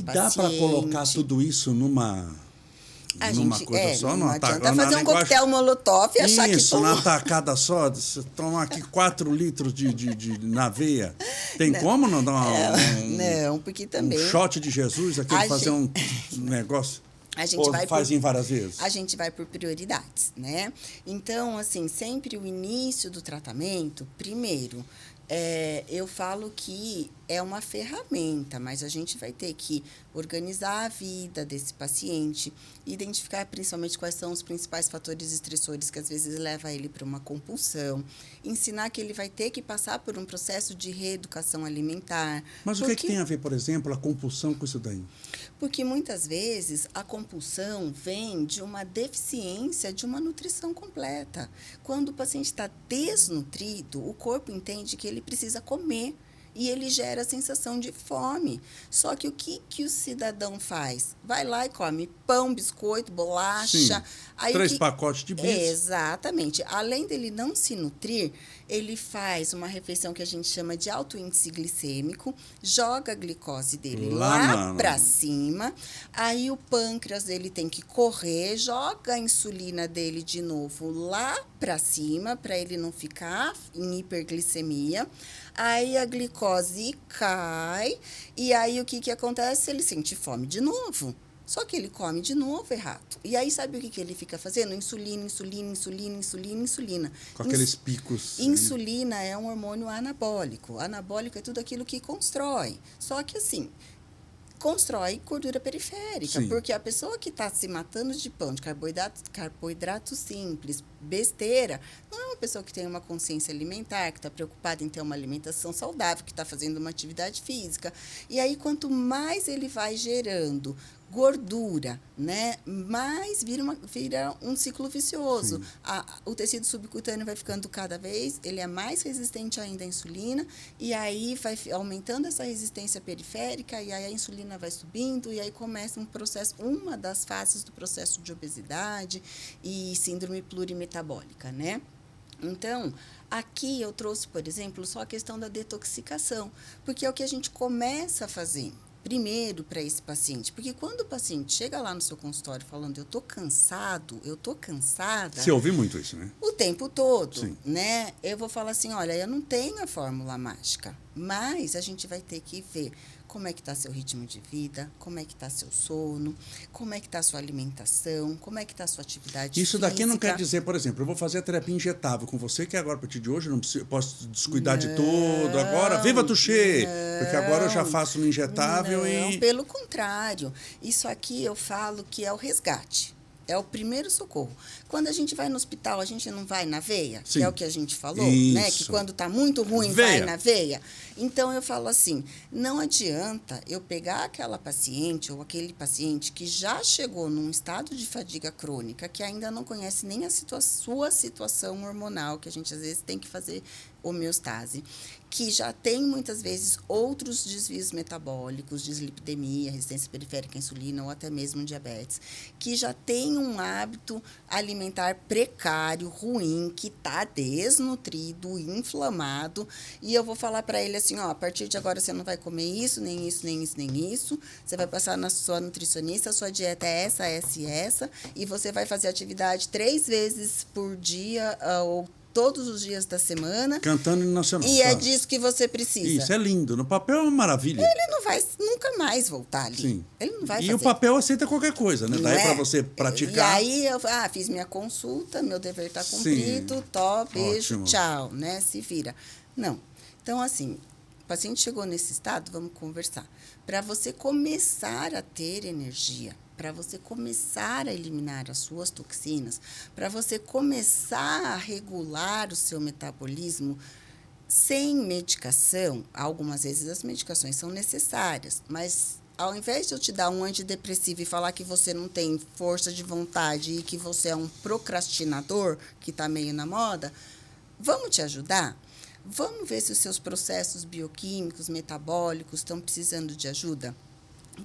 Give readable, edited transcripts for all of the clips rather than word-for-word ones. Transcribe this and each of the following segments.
dá para colocar tudo isso numa coisa só? Não adianta fazer um coquetel molotov e achar que isso, na tacada só, você tomar aqui 4 litros na veia. Tem como não dar não, porque também... um shot de Jesus, fazer um negócio... A gente em várias vezes? A gente vai por prioridades, né? Então, assim, sempre o início do tratamento, primeiro, eu falo que é uma ferramenta, mas a gente vai ter que organizar a vida desse paciente, identificar principalmente quais são os principais fatores estressores que às vezes levam ele para uma compulsão, ensinar que ele vai ter que passar por um processo de reeducação alimentar. Mas o que tem a ver, por exemplo, a compulsão com isso daí? Porque muitas vezes a compulsão vem de uma deficiência de uma nutrição completa. Quando o paciente está desnutrido, o corpo entende que ele precisa comer. E ele gera a sensação de fome. Só que o que o cidadão faz? Vai lá e come pão, biscoito, bolacha. Aí 3 pacotes de bis. Exatamente. Além dele não se nutrir, ele faz uma refeição que a gente chama de alto índice glicêmico, joga a glicose dele lá para cima, aí o pâncreas dele tem que correr, joga a insulina dele de novo lá para cima, para ele não ficar em hiperglicemia. Aí a glicose cai, e aí o que acontece? Ele sente fome de novo. Só que ele come de novo errado. E aí, sabe o que ele fica fazendo? Insulina. Com aqueles picos. Insulina é um hormônio anabólico. Anabólico é tudo aquilo que constrói. Só que, assim, constrói gordura periférica. Sim. Porque a pessoa que está se matando de pão, de carboidrato simples, besteira, não é uma pessoa que tem uma consciência alimentar, que está preocupada em ter uma alimentação saudável, que está fazendo uma atividade física. E aí, quanto mais ele vai gerando gordura, né, mais vira um ciclo vicioso. O tecido subcutâneo vai ficando cada vez, ele é mais resistente ainda à insulina, e aí vai aumentando essa resistência periférica, e aí a insulina vai subindo, e aí começa um processo, uma das fases do processo de obesidade e síndrome plurimetabólica, né? Então, aqui eu trouxe, por exemplo, só a questão da detoxicação, porque é o que a gente começa a fazer primeiro para esse paciente. Porque quando o paciente chega lá no seu consultório falando, eu tô cansada... Você ouve muito isso, né? O tempo todo, Sim. né? Eu vou falar assim, olha, eu não tenho a fórmula mágica, mas a gente vai ter que ver como é que está seu ritmo de vida, como é que está seu sono, como é que está sua alimentação, como é que está sua atividade Isso física. daqui não quer dizer, por exemplo, eu vou fazer a terapia injetável com você, que agora, a partir de hoje, eu não posso descuidar de tudo. Agora, viva Touché! Porque agora eu já faço no injetável Não, pelo contrário. Isso aqui eu falo que é o resgate. É o primeiro socorro. Quando a gente vai no hospital, a gente não vai na veia, Sim. Que é o que a gente falou, Isso. né? Que quando está muito ruim, vai na veia. Então, eu falo assim, não adianta eu pegar aquela paciente ou aquele paciente que já chegou num estado de fadiga crônica, que ainda não conhece nem a sua situação hormonal, que a gente às vezes tem que fazer homeostase, que já tem muitas vezes outros desvios metabólicos, dislipidemia, resistência periférica à insulina ou até mesmo diabetes, que já tem um hábito alimentar precário, ruim, que está desnutrido, inflamado, e eu vou falar para ele assim, ó, a partir de agora você não vai comer isso, nem isso, nem isso, nem isso, você vai passar na sua nutricionista, a sua dieta é essa, e você vai fazer atividade 3 vezes por dia, ou todos os dias da semana. Cantando hino nacional. E é disso que você precisa. Isso, é lindo. No papel é uma maravilha. Ele não vai nunca mais voltar ali. Sim. Ele não vai fazer. fazer. O papel aceita qualquer coisa, né? Daí para você praticar. E aí eu fiz minha consulta, meu dever está cumprido, top, beijo, ótimo. Tchau, né? Se vira. Não. Então, assim, o paciente chegou nesse estado, vamos conversar. Para você começar a ter energia, para você começar a eliminar as suas toxinas, para você começar a regular o seu metabolismo sem medicação, algumas vezes as medicações são necessárias, mas ao invés de eu te dar um antidepressivo e falar que você não tem força de vontade e que você é um procrastinador, que está meio na moda, vamos te ajudar? Vamos ver se os seus processos bioquímicos, metabólicos estão precisando de ajuda?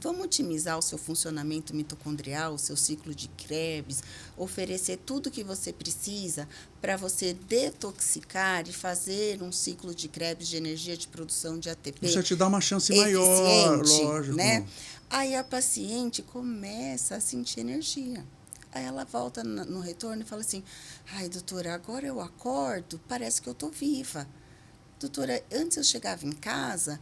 Vamos otimizar o seu funcionamento mitocondrial, o seu ciclo de Krebs, oferecer tudo o que você precisa para você detoxicar e fazer um ciclo de Krebs de energia de produção de ATP. Isso te dá uma chance maior, lógico. Né? Aí a paciente começa a sentir energia. Aí ela volta no retorno e fala assim: ai, doutora, agora eu acordo, parece que eu tô viva. Doutora, antes eu chegava em casa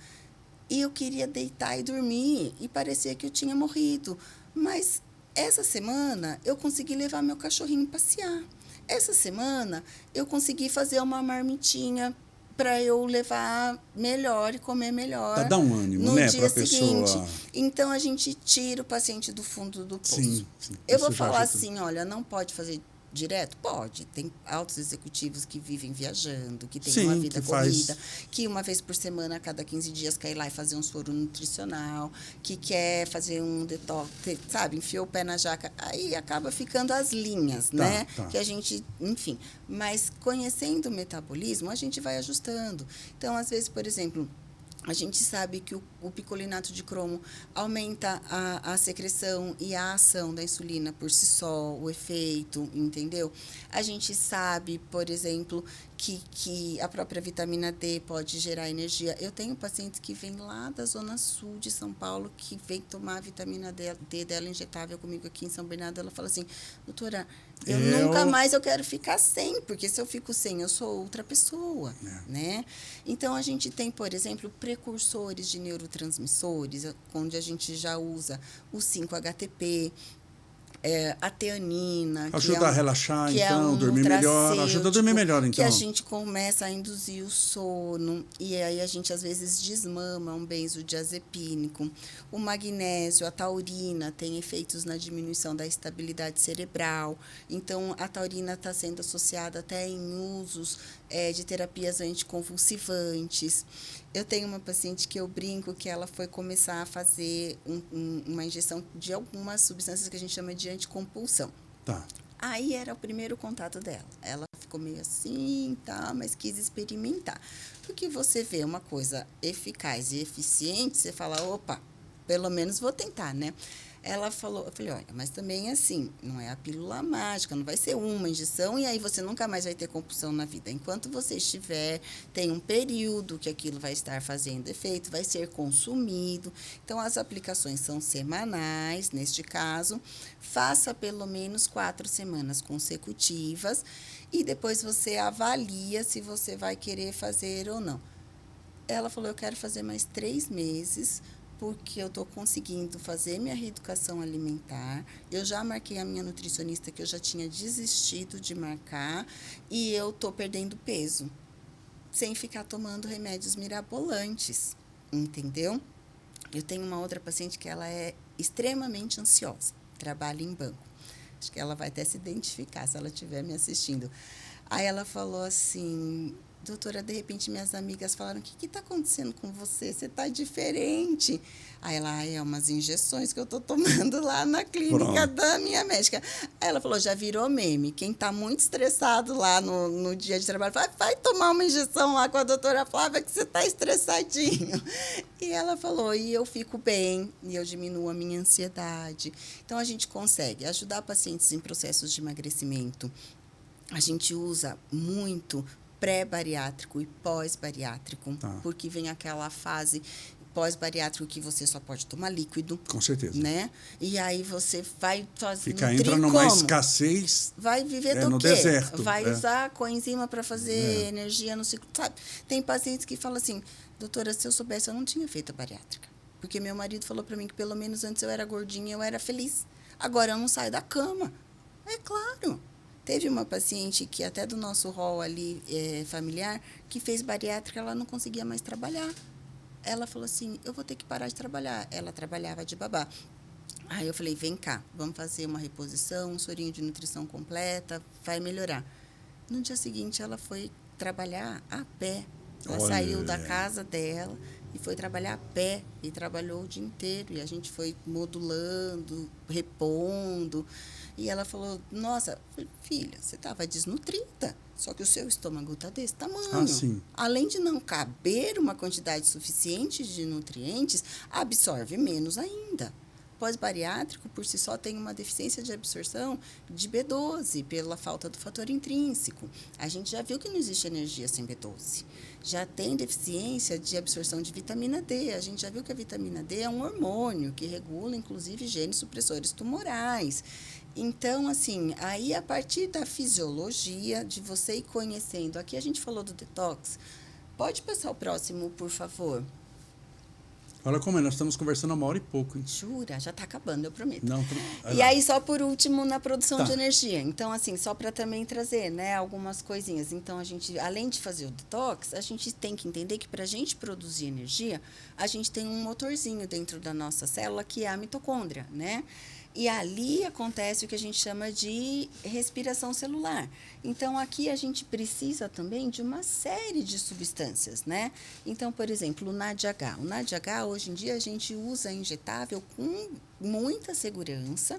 e eu queria deitar e dormir e parecia que eu tinha morrido. Mas essa semana eu consegui levar meu cachorrinho passear. Essa semana eu consegui fazer uma marmitinha para eu levar melhor e comer melhor. Para dar um ânimo, no né, dia para a seguinte. pessoa. Então a gente tira o paciente do fundo do poço. Sim. Eu vou Isso já falar ajuda. assim, olha, não pode fazer direto? Pode. Tem altos executivos que vivem viajando, que têm Sim, uma vida que faz- corrida, que uma vez por semana, a cada 15 dias, quer ir lá e fazer um soro nutricional, que quer fazer um detox, sabe, enfiou o pé na jaca. Aí acaba ficando as linhas, né? Tá. Que a gente, enfim. Mas conhecendo o metabolismo, a gente vai ajustando. Então, às vezes, por exemplo, a gente sabe que o picolinato de cromo aumenta a secreção e a ação da insulina por si só, o efeito, entendeu? A gente sabe, por exemplo, que a própria vitamina D pode gerar energia. Eu tenho pacientes que vêm lá da zona sul de São Paulo, que vêm tomar a vitamina D dela injetável comigo aqui em São Bernardo. Ela fala assim, doutora, eu nunca mais eu quero ficar sem, porque se eu fico sem, eu sou outra pessoa, né? Então, a gente tem, por exemplo, precursores de neurotransmissores, onde a gente já usa o 5-HTP, a teanina, Ajuda a relaxar, que então, é um dormir melhor. Ajuda a dormir melhor, então. que a gente começa a induzir o sono, e aí a gente, às vezes, desmama um benzodiazepínico. O magnésio, a taurina, tem efeitos na diminuição da estabilidade cerebral. Então, a taurina está sendo associada até em usos de terapias anticonvulsivantes. Eu tenho uma paciente que eu brinco que ela foi começar a fazer uma injeção de algumas substâncias que a gente chama de anticompulsão. Tá. Aí era o primeiro contato dela. Ela ficou meio assim, tá, mas quis experimentar. Porque você vê uma coisa eficaz e eficiente, você fala, opa, pelo menos vou tentar, né? Ela falou, eu falei, olha, mas também assim, não é a pílula mágica, não vai ser uma injeção e aí você nunca mais vai ter compulsão na vida. Enquanto você estiver, tem um período que aquilo vai estar fazendo efeito, vai ser consumido. Então, as aplicações são semanais, neste caso. Faça pelo menos 4 semanas consecutivas e depois você avalia se você vai querer fazer ou não. Ela falou, eu quero fazer mais 3 meses, porque eu estou conseguindo fazer minha reeducação alimentar. Eu já marquei a minha nutricionista, que eu já tinha desistido de marcar, e eu estou perdendo peso, sem ficar tomando remédios mirabolantes, entendeu? Eu tenho uma outra paciente que ela é extremamente ansiosa, trabalha em banco. Acho que ela vai até se identificar, se ela estiver me assistindo. Aí ela falou assim, doutora, de repente minhas amigas falaram, o que está acontecendo com você? Você está diferente. Aí ela, é umas injeções que eu estou tomando lá na clínica da minha médica. Aí ela falou, já virou meme. Quem está muito estressado lá no dia de trabalho, vai tomar uma injeção lá com a doutora Flávia que você está estressadinho. E ela falou, e eu fico bem, e eu diminuo a minha ansiedade. Então, a gente consegue ajudar pacientes em processos de emagrecimento. A gente usa muito pré-bariátrico e pós-bariátrico, porque vem aquela fase pós-bariátrico que você só pode tomar líquido. Com certeza. Né? E aí você vai fazer. Entra numa escassez. Vai viver do no quê? deserto. Vai usar coenzima para fazer energia no ciclo. Sabe? Tem pacientes que falam assim, doutora, se eu soubesse, eu não tinha feito a bariátrica. Porque meu marido falou para mim que pelo menos antes eu era gordinha, eu era feliz. Agora eu não saio da cama. É claro. Teve uma paciente que até do nosso hall ali familiar, que fez bariátrica, ela não conseguia mais trabalhar. Ela falou assim, eu vou ter que parar de trabalhar. Ela trabalhava de babá. Aí eu falei, vem cá, vamos fazer uma reposição, um sorinho de nutrição completa, vai melhorar. No dia seguinte, ela foi trabalhar a pé. Ela saiu da casa dela e foi trabalhar a pé. E trabalhou o dia inteiro. E a gente foi modulando, repondo. E ela falou, nossa, filha, você estava desnutrida, só que o seu estômago está desse tamanho. Sim. Além de não caber uma quantidade suficiente de nutrientes, absorve menos ainda. pós-bariátrico, por si só, tem uma deficiência de absorção de B12, pela falta do fator intrínseco. A gente já viu que não existe energia sem B12. Já tem deficiência de absorção de vitamina D. A gente já viu que a vitamina D é um hormônio que regula, inclusive, genes supressores tumorais. Então, assim, aí a partir da fisiologia, de você ir conhecendo, aqui a gente falou do detox, pode passar o próximo, por favor? Olha como nós estamos conversando há 1h e pouco. Hein? Jura? Já está acabando, eu prometo. Não, e aí, só por último, na produção Tá. de energia. Então, assim, só para também trazer, né, algumas coisinhas. Então, a gente, além de fazer o detox, a gente tem que entender que para a gente produzir energia, a gente tem um motorzinho dentro da nossa célula, que é a mitocôndria, né? E ali acontece o que a gente chama de respiração celular. Então, aqui a gente precisa também de uma série de substâncias, né? Então, por exemplo, o NADH. O NADH, hoje em dia, a gente usa injetável com muita segurança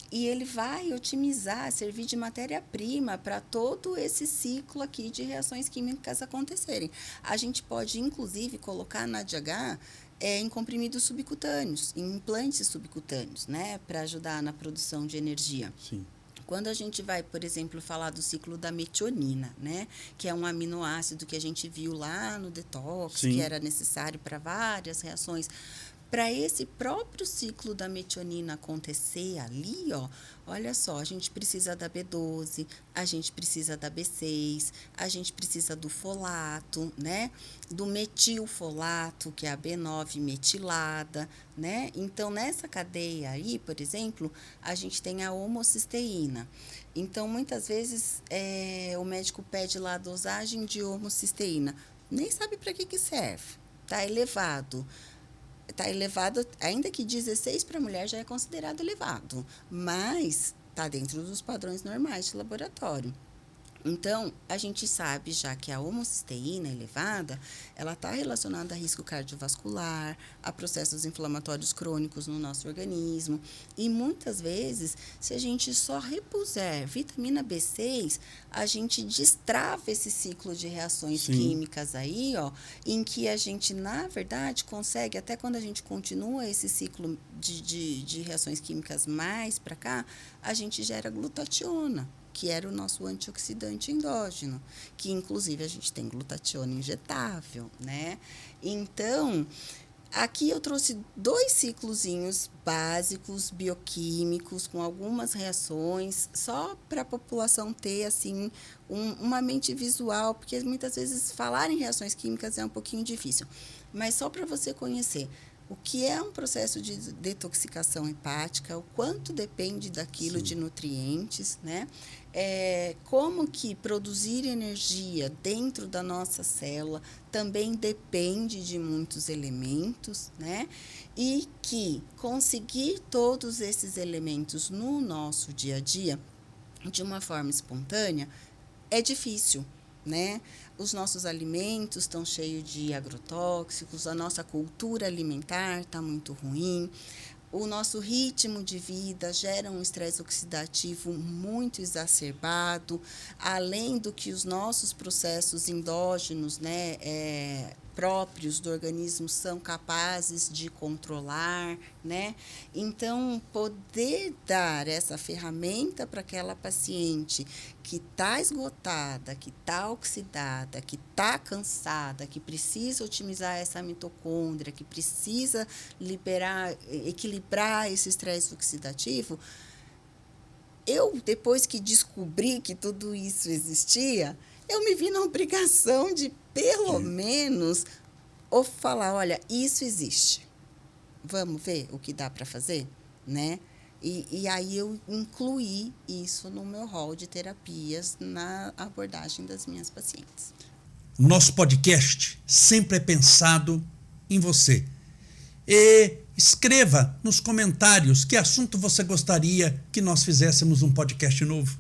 e ele vai otimizar, servir de matéria-prima para todo esse ciclo aqui de reações químicas acontecerem. A gente pode, inclusive, colocar NADH em comprimidos subcutâneos, em implantes subcutâneos, né, para ajudar na produção de energia. Sim. Quando a gente vai, por exemplo, falar do ciclo da metionina, né, que é um aminoácido que a gente viu lá no detox, Sim. que era necessário para várias reações, para esse próprio ciclo da metionina acontecer ali, ó, olha só, a gente precisa da B12, a gente precisa da B6, a gente precisa do folato, né? Do metilfolato, que é a B9 metilada, né? Então, nessa cadeia aí, por exemplo, a gente tem a homocisteína. Então, muitas vezes, o médico pede lá a dosagem de homocisteína. Nem sabe para que serve. Está elevado. Está elevado, ainda que 16 para a mulher já é considerado elevado, mas está dentro dos padrões normais de laboratório. Então, a gente sabe já que a homocisteína elevada, ela está relacionada a risco cardiovascular, a processos inflamatórios crônicos no nosso organismo. E muitas vezes, se a gente só repuser vitamina B6, a gente destrava esse ciclo de reações Sim. químicas aí, ó, em que a gente, na verdade, consegue, até quando a gente continua esse ciclo de reações químicas mais para cá, a gente gera glutationa, que era o nosso antioxidante endógeno, que inclusive a gente tem glutationa injetável, né? Então, aqui eu trouxe 2 ciclozinhos básicos, bioquímicos, com algumas reações, só para a população ter, assim, uma mente visual, porque muitas vezes falar em reações químicas é um pouquinho difícil, mas só para você conhecer o que é um processo de detoxicação hepática, o quanto depende daquilo Sim. de nutrientes, né? Como que produzir energia dentro da nossa célula também depende de muitos elementos, né? E que conseguir todos esses elementos no nosso dia a dia, de uma forma espontânea, é difícil, né? Os nossos alimentos estão cheios de agrotóxicos, a nossa cultura alimentar está muito ruim, o nosso ritmo de vida gera um estresse oxidativo muito exacerbado, além do que os nossos processos endógenos, né, próprios do organismo são capazes de controlar, né? Então, poder dar essa ferramenta para aquela paciente que está esgotada, que está oxidada, que está cansada, que precisa otimizar essa mitocôndria, que precisa equilibrar esse estresse oxidativo, eu, depois que descobri que tudo isso existia, eu me vi na obrigação de, pelo menos, ou falar, olha, isso existe. Vamos ver o que dá para fazer, né? E aí eu incluí isso no meu rol de terapias na abordagem das minhas pacientes. Nosso podcast sempre é pensado em você. E escreva nos comentários que assunto você gostaria que nós fizéssemos um podcast novo.